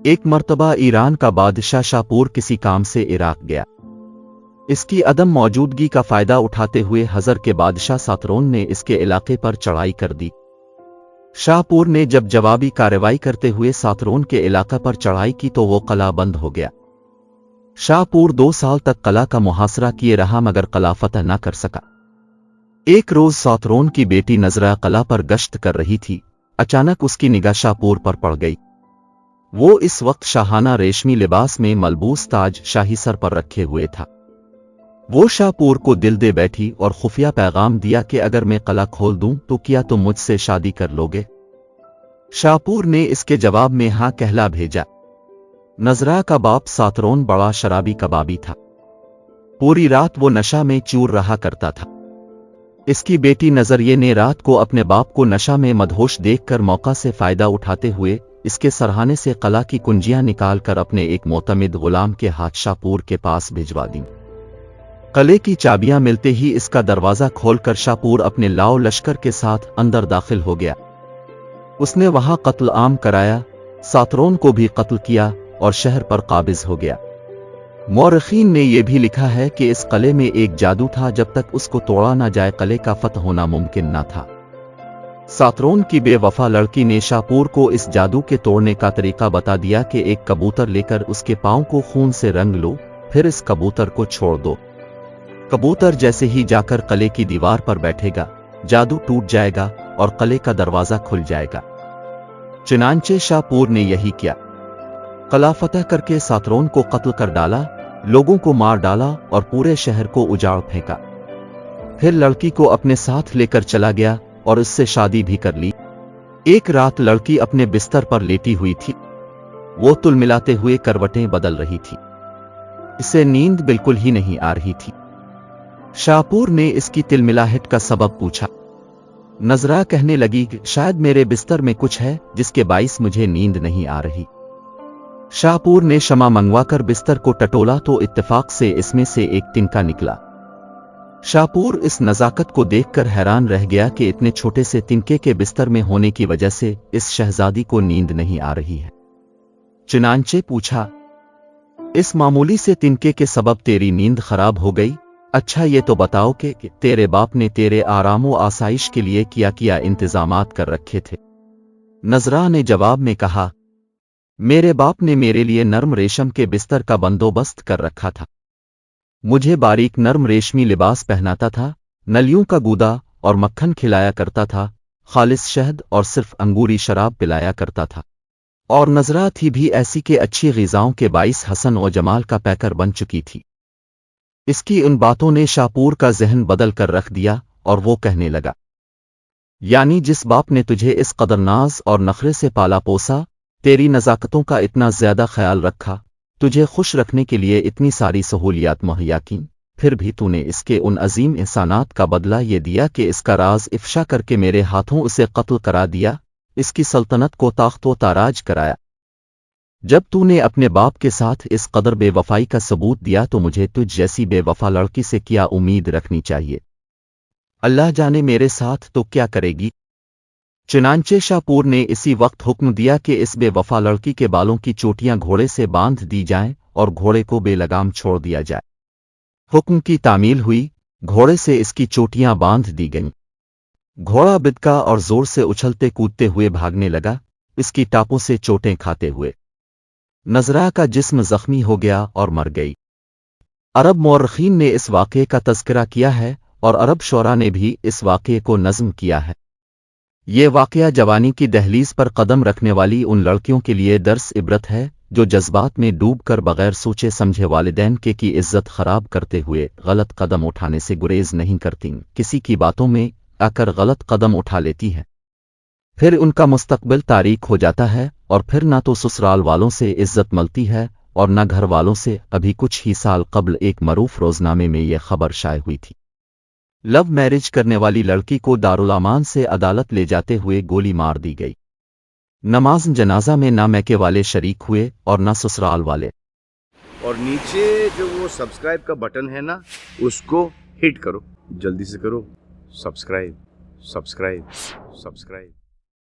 एक मर्तबा ईरान का बादशाह शाहपूर किसी काम से इराक गया। इसकी अदम मौजूदगी का फायदा उठाते हुए हज़र के बादशाह सातरोन ने इसके इलाके पर चढ़ाई कर दी। शाहपूर ने जब जवाबी कार्रवाई करते हुए सातरोन के इलाका पर चढ़ाई की तो वो कला बंद हो गया। शाहपूर 2 साल तक कला का मुहासरा किए रहा मगर कला फतह न कर सका। एक रोज सातरोन की बेटी नजरा कला पर गश्त कर रही थी। अचानक उसकी निगाह शाहपूर पर पड़ गई। वो इस वक्त शाहाना रेशमी लिबास में मलबूस ताज शाही सर पर रखे हुए था। वो शाहपूर को दिल दे बैठी और खुफिया पैगाम दिया कि अगर मैं कला खोल दूं तो क्या तुम मुझसे शादी कर लोगे? शाहपूर ने इसके जवाब में हाँ कहला भेजा। नजरा का बाप सातरोन बड़ा शराबी कबाबी था। पूरी रात वो नशा में चूर रहा करता था। इसकी बेटी नजरिये ने रात को अपने बाप को नशा में मदहोश देखकर मौका से फायदा उठाते हुए इसके सरहाने से कला की कुंजियां निकालकर अपने एक मोतमिद गुलाम के हाथ शाहपूर के पास भिजवा दी। कले की चाबियां मिलते ही इसका दरवाजा खोलकर शाहपूर अपने लाओ लश्कर के साथ अंदर दाखिल हो गया। उसने वहां कत्ल आम कराया, सातरोन को भी कत्ल किया और शहर पर काबिज हो गया। मौरखीन ने यह भी लिखा है कि इस कले में एक जादू था, जब तक उसको तोड़ा ना जाए कले का फतह होना मुमकिन न था। सातरोन की बेवफा लड़की ने शाहपूर को इस जादू के तोड़ने का तरीका बता दिया कि एक कबूतर लेकर उसके पांव को खून से रंग लो, फिर इस कबूतर को छोड़ दो। कबूतर जैसे ही जाकर कले की दीवार पर बैठेगा, जादू टूट जाएगा और कले का दरवाजा खुल जाएगा। चुनांचे शाहपूर ने यही किया। कला फतह करके सातरोन को कत्ल कर डाला, लोगों को मार डाला और पूरे शहर को उजाड़ फेंका। फिर लड़की को अपने साथ लेकर चला गया और उससे शादी भी कर ली। एक रात लड़की अपने बिस्तर पर लेटी हुई थी। वो तुलमिलाते हुए करवटें बदल रही थी। इसे नींद बिल्कुल ही नहीं आ रही थी। शाहपूर ने इसकी तिलमिलाहट का सबब पूछा। नजरा कहने लगी कि शायद मेरे बिस्तर में कुछ है जिसके बाइस मुझे नींद नहीं आ रही। शाहपूर ने क्षमा मंगवाकर बिस्तर को टटोला तो इत्तेफाक से इसमें से एक तिनका निकला। शाहपूर इस नजाकत को देखकर हैरान रह गया कि इतने छोटे से तिनके के बिस्तर में होने की वजह से इस शहजादी को नींद नहीं आ रही है। चुनांचे पूछा, इस मामूली से तिनके के सबब तेरी नींद खराब हो गई? अच्छा ये तो बताओ कि तेरे बाप ने तेरे आरामो आसाइश के लिए क्या इंतजामात कर रखे थे? नजरा ने जवाब में कहा, मेरे बाप ने मेरे लिए नर्म रेशम के बिस्तर का बंदोबस्त कर रखा था। मुझे बारीक नर्म रेशमी लिबास पहनाता था, नलियों का गूदा और मक्खन खिलाया करता था, खालिस शहद और सिर्फ अंगूरी शराब पिलाया करता था। और नजरा थी भी ऐसी कि अच्छी ग़िज़ाओं के बाइस हसन और जमाल का पैकर बन चुकी थी। इसकी उन बातों ने शाहपूर का ज़हन बदल कर रख दिया और वो कहने लगा, यानी जिस बाप ने तुझे इस कदर नाज और नखरे से पाला पोसा, तेरी नज़ाकतों का इतना ज़्यादा ख्याल रखा, तुझे खुश रखने के लिए इतनी सारी सहूलियात मुहैया की, फिर भी तूने इसके उन अजीम इंसानात का बदला ये दिया कि इसका राज इफ्शा करके मेरे हाथों उसे कत्ल करा दिया, इसकी सल्तनत को ताख्तो ताराज कराया। जब तूने अपने बाप के साथ इस कदर बेवफाई का सबूत दिया तो मुझे तुझ जैसी बेवफा लड़की से क्या उम्मीद रखनी चाहिए? अल्लाह जाने मेरे साथ तो क्या करेगी। चुनांचे शाहपूर ने इसी वक्त हुक्म दिया कि इस बेवफा लड़की के बालों की चोटियां घोड़े से बांध दी जाएं और घोड़े को बेलगाम छोड़ दिया जाए। हुक्म की तामील हुई, घोड़े से इसकी चोटियां बांध दी गईं। घोड़ा बिदका और जोर से उछलते कूदते हुए भागने लगा, इसकी टापों से चोटें खाते हुए। नजरा का जिस्म जख्मी हो गया और मर गई। अरब मौरखीन ने इस वाक़े का तज़किरा किया है और अरब शोरा ने भी इस वाक़े को नज़्म किया है। ये वाक़या जवानी की दहलीज पर कदम रखने वाली उन लड़कियों के लिए दर्स इबरत है जो जज्बात में डूबकर बगैर सोचे समझे वालिदैन की इज्जत खराब करते हुए गलत कदम उठाने से गुरेज नहीं करती, किसी की बातों में आकर गलत कदम उठा लेती हैं। फिर उनका मुस्तकबिल तारीक हो जाता है और फिर ना तो ससुराल वालों से इज्जत मिलती है और न घर वालों से। अभी कुछ ही साल कबल एक मरूफ रोजनामे में यह खबर शाये हुई थी। लव मैरिज करने वाली लड़की को दारुल अमान से अदालत ले जाते हुए गोली मार दी गई। नमाज जनाजा में ना मैके वाले शरीक हुए और ना ससुराल वाले। और नीचे जो वो सब्सक्राइब का बटन है ना, उसको हिट करो, जल्दी से करो। Subscribe subscribe subscribe.